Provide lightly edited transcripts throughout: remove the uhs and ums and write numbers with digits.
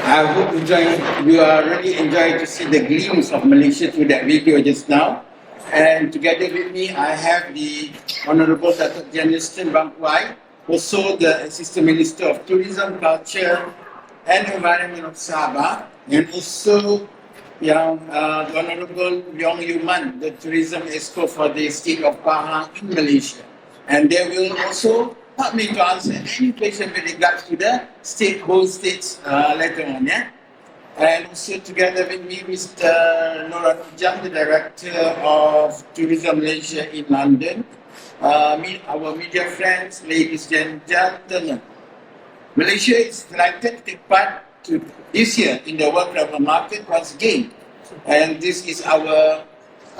I hope you are really enjoying to see the glimpse of Malaysia through that video just now. And together with me, I have the Honorable Dato Janiston Bangkwai, also the Assistant Minister of Tourism, Culture and Environment of Sabah, and also the Honorable Yong Yuman, the Tourism Exco for the state of Pahang in Malaysia. And they will also help me to answer any question with regards to the both states later on. Yeah? And also together with me, Mr. Rosian, the Director of Tourism Malaysia in London, our media friends, ladies and gentlemen. Malaysia is delighted to take part this year in the World Travel Market once again. And this is our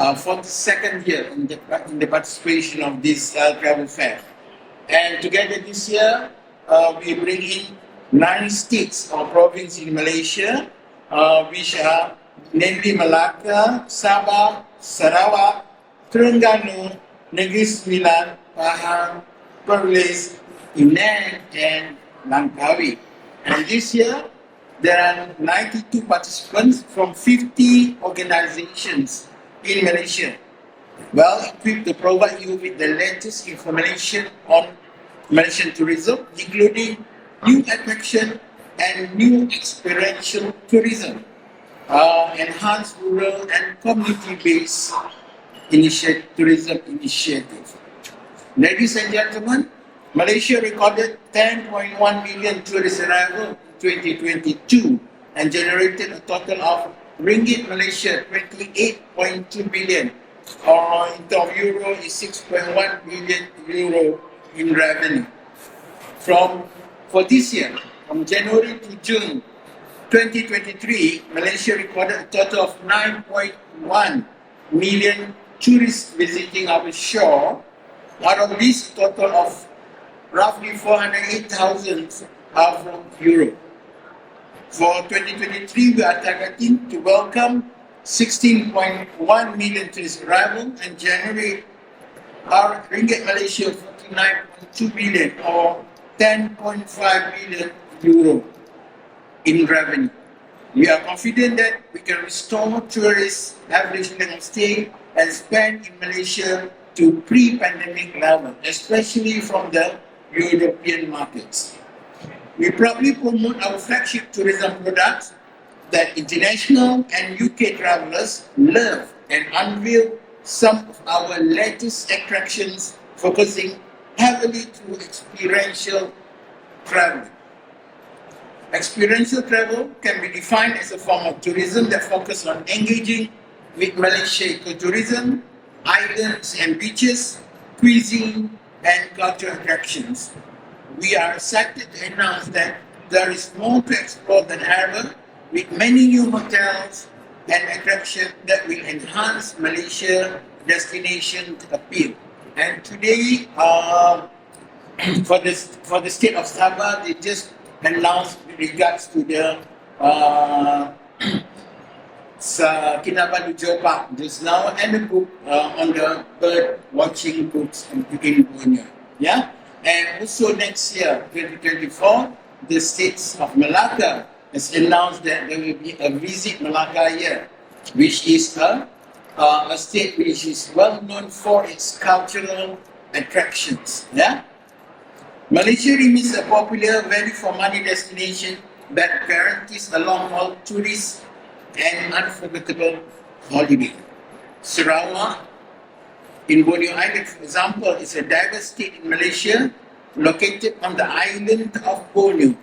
42nd year in the participation of this travel fair. And together this year, we bring in 9 states or provinces in Malaysia, which are namely Malacca, Sabah, Sarawak, Terengganu, Negeri Sembilan, Pahang, Perlis, Penang, and Langkawi. And this year, there are 92 participants from 50 organizations in Malaysia, well equipped to provide you with the latest information on Malaysian tourism, including new attraction and new experiential tourism, enhanced rural and community-based tourism initiative. Ladies and gentlemen, Malaysia recorded 10.1 million tourist arrivals in 2022 and generated a total of ringgit Malaysia 28.2 billion, or in terms of euro is 6.1 billion euro in revenue. For this year, from January to June 2023, Malaysia recorded a total of 9.1 million tourists visiting our shore. Out of this total of roughly 408,000 are from Europe. For 2023, we are targeting to welcome 16.1 million tourist arrivals and generate our ringgit Malaysia 49.2 billion or 10.5 billion euro in revenue. We are confident that we can restore tourists' average length of stay and spend in Malaysia to pre-pandemic level, especially from the European markets. We proudly promote our flagship tourism products that international and UK travelers love and unveil some of our latest attractions focusing heavily to experiential travel. Experiential travel can be defined as a form of tourism that focuses on engaging with Malaysia ecotourism, islands and beaches, cuisine, and cultural attractions. We are excited to announce that there is more to explore than ever, with many new hotels and attractions that will enhance Malaysia destination appeal. And today, for the state of Sabah, they just announced with regards to the Kinabalu Joe Park just now, and the book on the bird watching books in Borneo. Yeah? And also next year, 2024, the states of Malacca has announced that there will be a Visit Malacca year, which is a state which is well known for its cultural attractions. Yeah? Malaysia remains a popular value-for-money destination that guarantees a long-haul tourist and unforgettable holiday. Sarawak, in Borneo Island, for example, is a diverse state in Malaysia, located on the island of Borneo,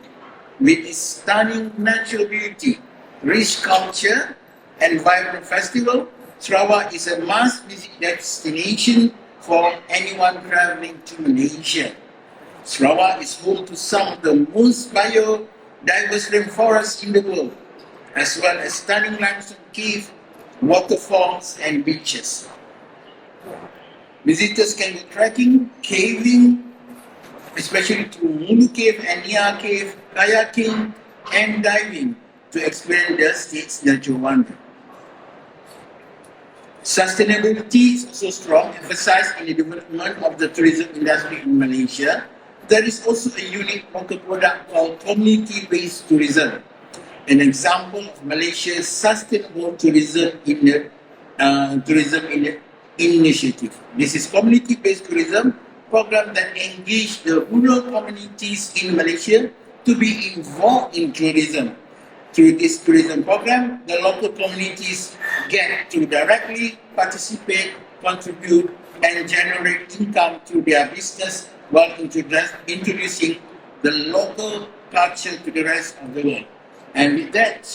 with its stunning natural beauty, rich culture, and vibrant festival. Sarawak is a must-visit destination for anyone traveling to Malaysia. Sarawak is home to some of the most biodiverse rainforests in the world, as well as stunning limestone caves, waterfalls, and beaches. Visitors can go trekking, caving, especially to Mulu Cave and Nia Cave, kayaking, and diving to experience the state's natural wonder. Sustainability is also strong, emphasized in the development of the tourism industry in Malaysia. There is also a unique local product called community-based tourism, an example of Malaysia's sustainable tourism initiative. This is community-based tourism program that engage the rural communities in Malaysia to be involved in tourism. Through this tourism program, the local communities get to directly participate, contribute, and generate income through their business while introducing the local culture to the rest of the world. And with that,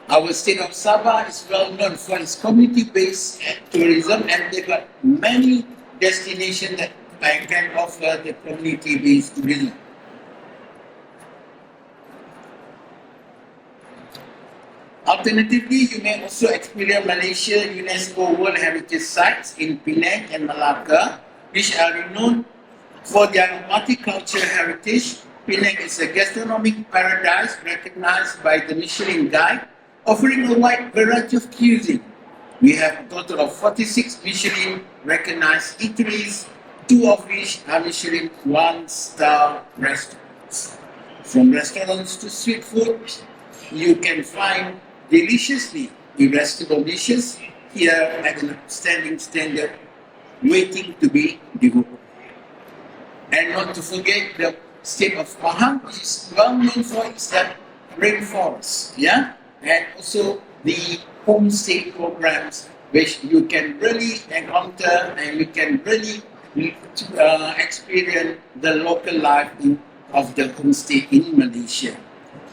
our state of Sabah is well known for its community-based tourism, and they've got many destinations that can offer the community-based tourism. Alternatively, you may also experience Malaysia UNESCO World Heritage Sites in Penang and Malacca, which are renowned for their multicultural heritage. Penang is a gastronomic paradise recognized by the Michelin Guide, offering a wide variety of cuisine. We have a total of 46 Michelin-recognized eateries, 2 of which are Michelin one-star restaurants. From restaurants to street food, you can find deliciously irresistible dishes here at an outstanding standard, waiting to be devoured. And not to forget the state of Pahang, which is well known for its rainforest, and also the homestay programs, which you can really encounter and you can really experience the local life of the homestay in Malaysia.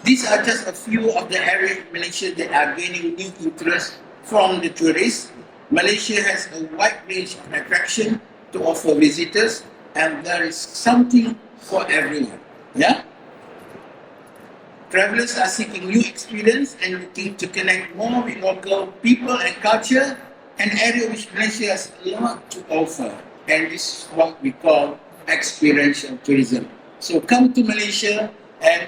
These are just a few of the areas in Malaysia that are gaining new interest from the tourists. Malaysia has a wide range of attractions to offer visitors, and there is something for everyone. Travelers are seeking new experience and looking to connect more with local people and culture, an area which Malaysia has a lot to offer. And this is what we call experiential tourism. So come to Malaysia and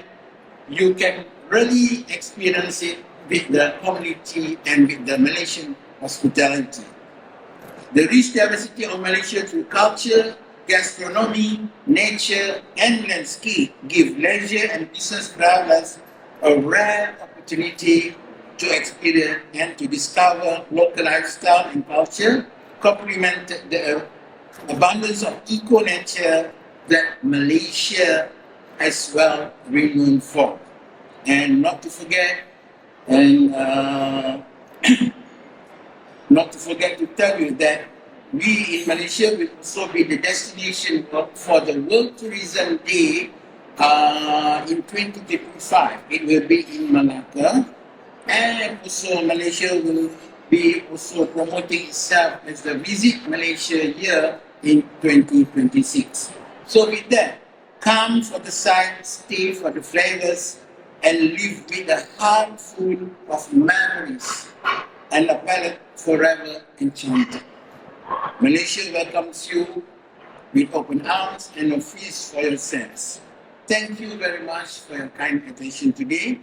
you can really experience it with the community and with the Malaysian hospitality. The rich diversity of Malaysia through culture, gastronomy, nature, and landscape give leisure and business travelers a rare opportunity to experience and to discover local lifestyle and culture, complemented the abundance of eco-nature that Malaysia as well renowned for. And not to forget, to tell you that we in Malaysia will also be the destination for the World Tourism Day in 2025. It will be in Malacca, and also Malaysia will be also promoting itself as the Visit Malaysia year in 2026. So with that, come for the sight, stay for the flavors, and live with a heart full of memories and a palate forever enchanted. Malaysia welcomes you with open arms and a feast for your sense. Thank you very much for your kind attention today.